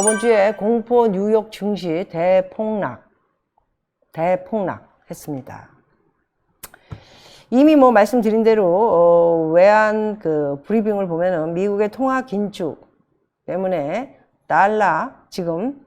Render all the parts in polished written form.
저번 주에 공포 뉴욕 증시 대폭락 했습니다. 이미 뭐 말씀드린 대로 외환 그 브리핑을 보면은 미국의 통화 긴축 때문에 달러 지금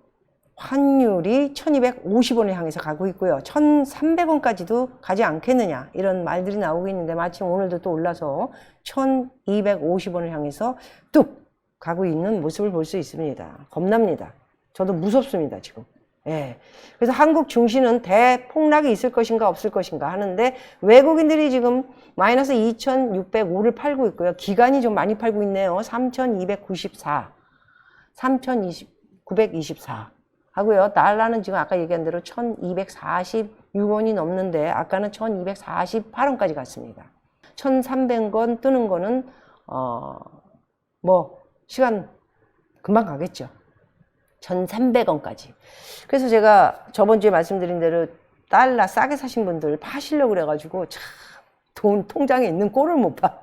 환율이 1250원을 향해서 가고 있고요. 1300원까지도 가지 않겠느냐 이런 말들이 나오고 있는데 마침 오늘도 또 올라서 1250원을 향해서 뚝 가고 있는 모습을 볼 수 있습니다. 겁납니다. 저도 무섭습니다, 지금. 예. 그래서 한국 증시는 대폭락이 있을 것인가 없을 것인가 하는데 외국인들이 지금 마이너스 2605를 팔고 있고요. 기관이 좀 많이 팔고 있네요. 3294 3924 하고요. 달러는 지금 아까 얘기한 대로 1246원이 넘는데 아까는 1248원까지 갔습니다. 1300원 뜨는 거는 뭐 시간 금방 가겠죠. 1300원까지. 그래서 제가 저번 주에 말씀드린 대로 달러 싸게 사신 분들 파시려고 그래가지고 참 돈 통장에 있는 꼴을 못 봐.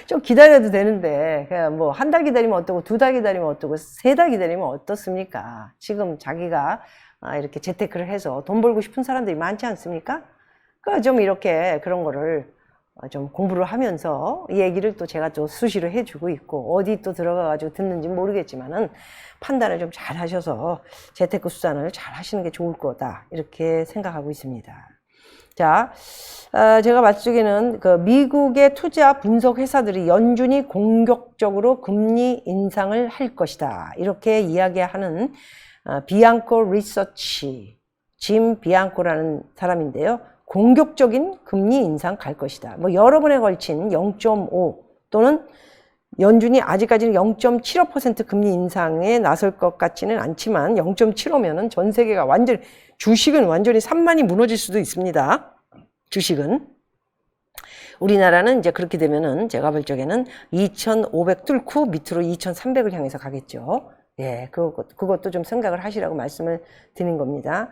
좀 기다려도 되는데 그냥 뭐 한 달 기다리면 어떠고 2달 기다리면 어떠고 3달 기다리면 어떻습니까? 지금 자기가 이렇게 재테크를 해서 돈 벌고 싶은 사람들이 많지 않습니까? 그러니까 좀 이렇게 그런 거를 좀 공부를 하면서 이 얘기를 또 제가 또 수시로 해주고 있고 어디 또 들어가가지고 듣는지 모르겠지만은 판단을 좀 잘 하셔서 재테크 수단을 잘 하시는 게 좋을 거다 이렇게 생각하고 있습니다. 자, 제가 말씀드리는 그 미국의 투자 분석 회사들이 연준이 공격적으로 금리 인상을 할 것이다 이렇게 이야기하는 비앙코 리서치 짐 비앙코라는 사람인데요. 공격적인 금리 인상 갈 것이다. 뭐 여러 번에 걸친 0.5 또는 연준이 아직까지는 0.75% 금리 인상에 나설 것 같지는 않지만 0.75면은 전 세계가 완전히 주식은 완전히 산만이 무너질 수도 있습니다. 주식은. 우리나라는 이제 그렇게 되면은 제가 볼 적에는 2500 뚫고 밑으로 2300을 향해서 가겠죠. 예, 그것도 좀 생각을 하시라고 말씀을 드린 겁니다.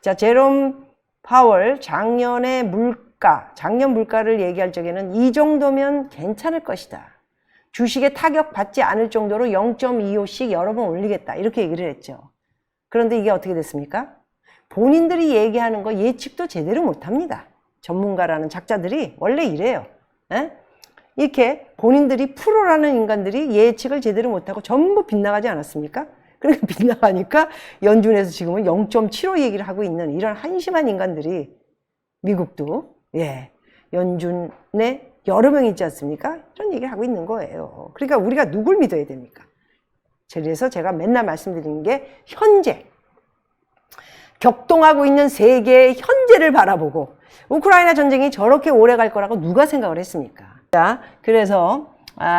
자, 제롬 파월 작년의 물가, 작년 물가를 얘기할 적에는 이 정도면 괜찮을 것이다. 주식에 타격 받지 않을 정도로 0.25씩 여러 번 올리겠다. 이렇게 얘기를 했죠. 그런데 이게 어떻게 됐습니까? 본인들이 얘기하는 거 예측도 제대로 못합니다. 전문가라는 작자들이 원래 이래요. 에? 이렇게 본인들이 프로라는 인간들이 예측을 제대로 못하고 전부 빗나가지 않았습니까? 그러니까 빗나가니까 연준에서 지금은 0.75 얘기를 하고 있는 이런 한심한 인간들이 미국도 예 연준에 여러 명 있지 않습니까? 이런 얘기를 하고 있는 거예요. 그러니까 우리가 누굴 믿어야 됩니까? 그래서 제가 맨날 말씀드리는 게 현재 격동하고 있는 세계의 현재를 바라보고 우크라이나 전쟁이 저렇게 오래 갈 거라고 누가 생각을 했습니까? 자, 그래서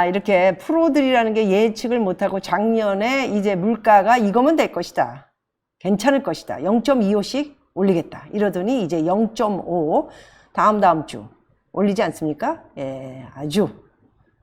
이렇게 프로들이라는 게 예측을 못하고 작년에 이제 물가가 이거면 될 것이다. 괜찮을 것이다. 0.25씩 올리겠다. 이러더니 이제 0.5 다음 주 올리지 않습니까? 예, 아주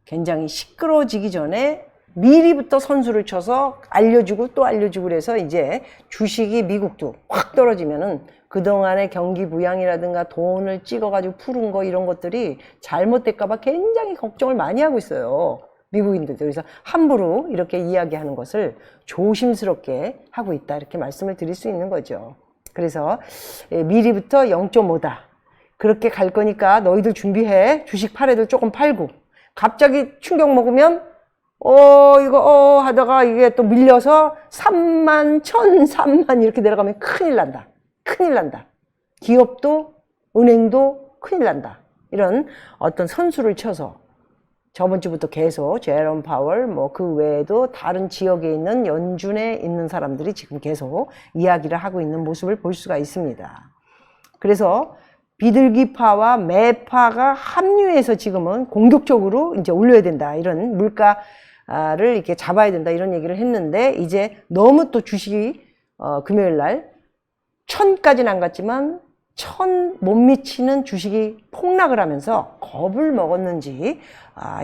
굉장히 시끄러워지기 전에 미리부터 선수를 쳐서 알려주고 또 알려주고 그래서 이제 주식이 미국도 확 떨어지면은 그동안의 경기 부양이라든가 돈을 찍어가지고 푸른 거 이런 것들이 잘못될까봐 굉장히 걱정을 많이 하고 있어요. 미국인들도. 그래서 함부로 이렇게 이야기하는 것을 조심스럽게 하고 있다. 이렇게 말씀을 드릴 수 있는 거죠. 그래서 미리부터 0.5다. 그렇게 갈 거니까 너희들 준비해. 주식 팔 애들 조금 팔고. 갑자기 충격 먹으면 이거 하다가 이게 또 밀려서 3만, 1,003만 이렇게 내려가면 큰일 난다. 큰일 난다. 기업도 은행도 큰일 난다. 이런 어떤 선수를 쳐서 저번 주부터 계속 제롬 파월 뭐 그 외에도 다른 지역에 있는 연준에 있는 사람들이 지금 계속 이야기를 하고 있는 모습을 볼 수가 있습니다. 그래서 비둘기파와 매파가 합류해서 지금은 공격적으로 이제 올려야 된다. 이런 물가를 이렇게 잡아야 된다. 이런 얘기를 했는데 이제 너무 또 주식이 금요일 날 1000까지는 안 갔지만 1000 못 미치는 주식이 폭락을 하면서 겁을 먹었는지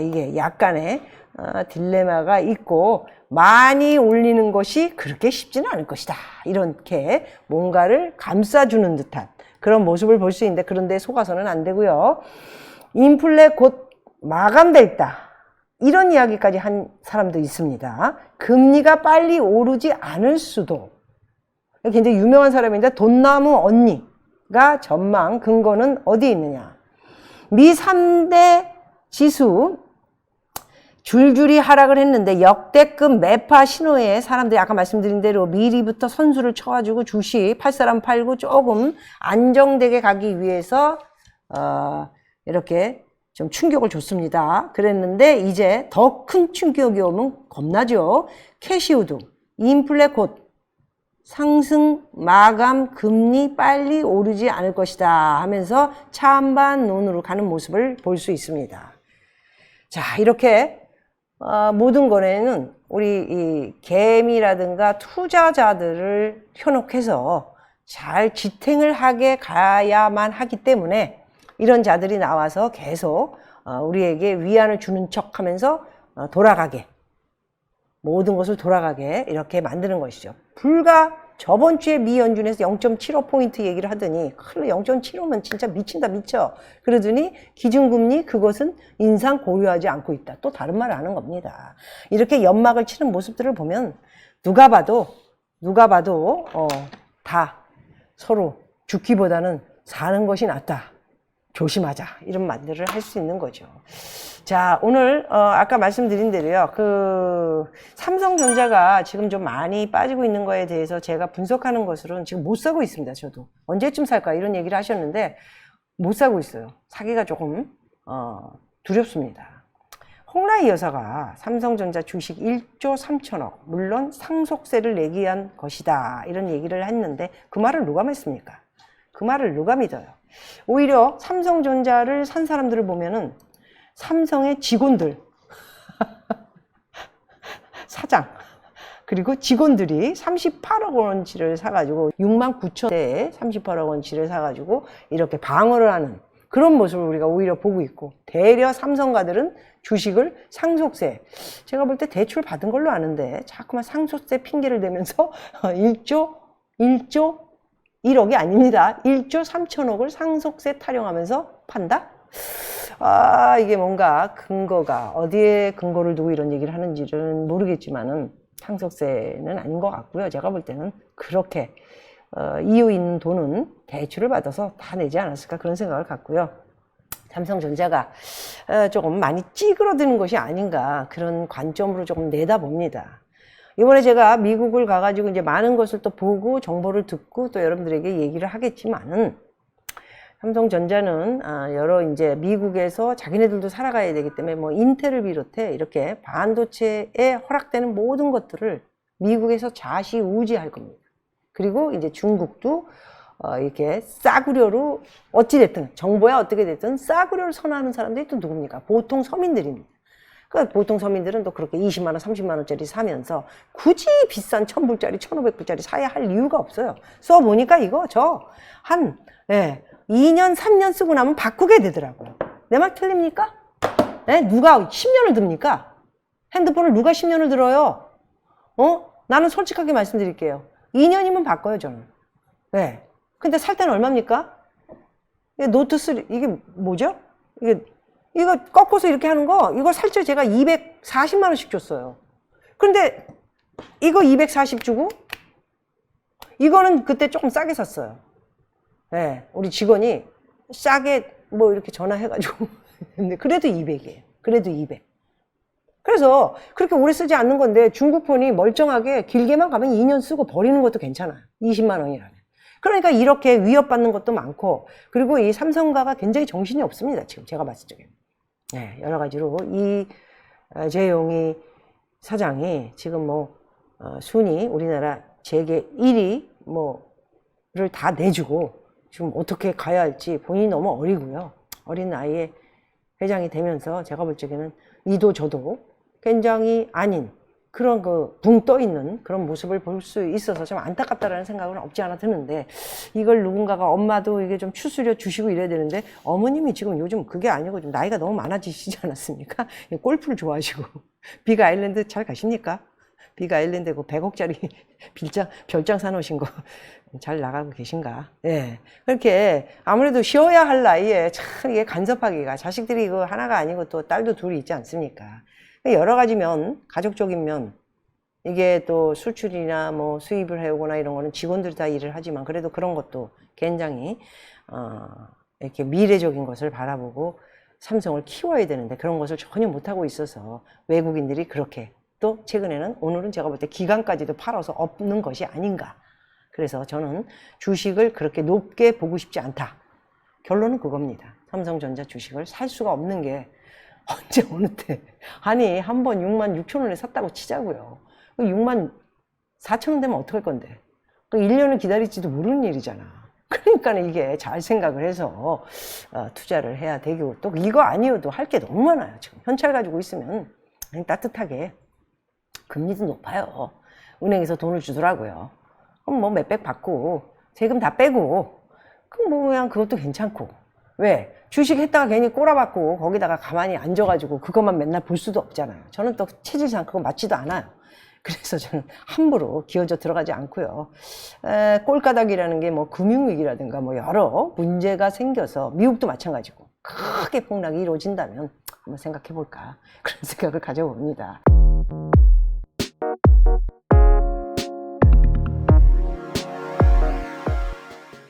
이게 약간의 딜레마가 있고 많이 올리는 것이 그렇게 쉽지는 않을 것이다. 이렇게 뭔가를 감싸주는 듯한 그런 모습을 볼 수 있는데 그런데 속아서는 안 되고요. 인플레 곧 마감돼 있다. 이런 이야기까지 한 사람도 있습니다. 금리가 빨리 오르지 않을 수도. 굉장히 유명한 사람인데 돈나무 언니가 전망 근거는 어디에 있느냐. 미 3대 지수 줄줄이 하락을 했는데 역대급 매파 신호에 사람들이 아까 말씀드린 대로 미리부터 선수를 쳐가지고 주식 팔 사람 팔고 조금 안정되게 가기 위해서 이렇게 좀 충격을 줬습니다. 그랬는데 이제 더 큰 충격이 오면 겁나죠. 캐시우드, 인플레 곧 상승 마감 금리 빨리 오르지 않을 것이다 하면서 찬반론으로 가는 모습을 볼 수 있습니다. 자, 이렇게 모든 거래는 우리 이 개미라든가 투자자들을 현혹해서 잘 지탱을 하게 가야만 하기 때문에 이런 자들이 나와서 계속 우리에게 위안을 주는 척 하면서 돌아가게, 모든 것을 돌아가게 이렇게 만드는 것이죠. 불과 저번 주에 미 연준에서 0.75포인트 얘기를 하더니 0.75면 진짜 미친다 미쳐. 그러더니 기준금리 그것은 인상 고려하지 않고 있다. 또 다른 말을 하는 겁니다. 이렇게 연막을 치는 모습들을 보면 누가 봐도 다 서로 죽기보다는 사는 것이 낫다. 조심하자. 이런 말들을 할 수 있는 거죠. 자, 오늘 아까 말씀드린 대로요. 삼성전자가 지금 좀 많이 빠지고 있는 거에 대해서 제가 분석하는 것으로는 지금 못 사고 있습니다. 저도 언제쯤 살까 이런 얘기를 하셨는데 못 사고 있어요. 사기가 조금 두렵습니다. 홍라희 여사가 삼성전자 주식 1조 3천억 물론 상속세를 내기 위한 것이다 이런 얘기를 했는데 그 말을 누가 믿습니까? 그 말을 누가 믿어요? 오히려 삼성전자를 산 사람들을 보면은 삼성의 직원들, 사장, 그리고 직원들이 38억 원치를 사가지고 6만 9천 대에 38억 원치를 사가지고 이렇게 방어를 하는 그런 모습을 우리가 오히려 보고 있고 대려 삼성가들은 주식을 상속세, 제가 볼 때 대출 받은 걸로 아는데 자꾸만 상속세 핑계를 대면서 1억이 아닙니다. 1조 3천억을 상속세 타령하면서 판다? 이게 뭔가 근거가 어디에 근거를 두고 이런 얘기를 하는지는 모르겠지만은 상속세는 아닌 것 같고요. 제가 볼 때는 그렇게 이유 있는 돈은 대출을 받아서 다 내지 않았을까 그런 생각을 갖고요. 삼성전자가 조금 많이 찌그러드는 것이 아닌가 그런 관점으로 조금 내다봅니다. 이번에 제가 미국을 가가지고 이제 많은 것을 또 보고 정보를 듣고 또 여러분들에게 얘기를 하겠지만은 삼성전자는 여러 이제 미국에서 자기네들도 살아가야 되기 때문에 뭐 인텔을 비롯해 이렇게 반도체에 허락되는 모든 것들을 미국에서 좌시우지할 겁니다. 그리고 이제 중국도 이렇게 싸구려로 어찌됐든 정보야 어떻게 됐든 싸구려를 선호하는 사람들이 또 누굽니까? 보통 서민들입니다. 그 보통 서민들은 또 그렇게 20만 원, 30만 원짜리 사면서 굳이 비싼 1000불짜리, 1500불짜리 사야 할 이유가 없어요. 써보니까 이거 한 2년, 3년 쓰고 나면 바꾸게 되더라고요. 내 말 틀립니까? 네? 누가 10년을 듭니까? 핸드폰을 누가 10년을 들어요? 나는 솔직하게 말씀드릴게요. 2년이면 바꿔요, 저는. 네. 근데 살 때는 얼마입니까? 이게 노트 3, 이게 뭐죠? 이거 꺾어서 이렇게 하는 거, 이거 살 때 제가 240만 원씩 줬어요. 그런데 이거 240 주고, 이거는 그때 조금 싸게 샀어요. 네, 우리 직원이 싸게 뭐 이렇게 전화해가지고. 근데 그래도 200이에요. 그래도 200. 그래서 그렇게 오래 쓰지 않는 건데 중국 폰이 멀쩡하게 길게만 가면 2년 쓰고 버리는 것도 괜찮아요. 20만 원이라면. 그러니까 이렇게 위협받는 것도 많고, 그리고 이 삼성가가 굉장히 정신이 없습니다. 지금 제가 봤을 적에. 네, 여러 가지로 이 재용이 사장이 지금 순위 우리나라 재계 1위 를 다 내주고 지금 어떻게 가야 할지 본인이 너무 어리고요. 어린 나이에 회장이 되면서 제가 볼 적에는 이도 저도 굉장히 아닌 그런 붕 떠 있는 그런 모습을 볼 수 있어서 좀 안타깝다라는 생각은 없지 않아 드는데, 이걸 누군가가 엄마도 이게 좀 추스려 주시고 이래야 되는데 어머님이 지금 요즘 그게 아니고 좀 나이가 너무 많아지시지 않았습니까? 골프를 좋아하시고 빅 아일랜드 잘 가십니까? 빅 아일랜드 100억짜리 별장 사놓으신 거 잘 나가고 계신가? 예. 그렇게 아무래도 쉬어야 할 나이에 참 이게 간섭하기가, 자식들이 이거 하나가 아니고 또 딸도 둘이 있지 않습니까? 여러 가지 면, 가족적인 면, 이게 또 수출이나 뭐 수입을 해오거나 이런 거는 직원들이 다 일을 하지만 그래도 그런 것도 굉장히 이렇게 미래적인 것을 바라보고 삼성을 키워야 되는데 그런 것을 전혀 못하고 있어서 외국인들이 그렇게 또 최근에는 오늘은 제가 볼 때 기관까지도 팔아서 없는 것이 아닌가. 그래서 저는 주식을 그렇게 높게 보고 싶지 않다. 결론은 그겁니다. 삼성전자 주식을 살 수가 없는 게 언제 어느 때 아니 한 번 6만 6천 원에 샀다고 치자고요. 6만 4천 원 되면 어떡할 건데 1년을 기다릴지도 모르는 일이잖아. 그러니까 이게 잘 생각을 해서 투자를 해야 되고 또 이거 아니어도 할 게 너무 많아요. 지금 현찰 가지고 있으면 그냥 따뜻하게 금리도 높아요. 은행에서 돈을 주더라고요. 그럼 뭐 몇백 받고 세금 다 빼고 그럼 뭐 그냥 그것도 괜찮고 왜? 주식 했다가 괜히 꼬라박고 거기다가 가만히 앉아가지고 그것만 맨날 볼 수도 없잖아요. 저는 또 체질상 그거 맞지도 않아요. 그래서 저는 함부로 기어져 들어가지 않고요. 꼴가닥이라는 게 뭐 금융위기라든가 뭐 여러 문제가 생겨서 미국도 마찬가지고 크게 폭락이 이루어진다면 한번 생각해 볼까 그런 생각을 가져봅니다.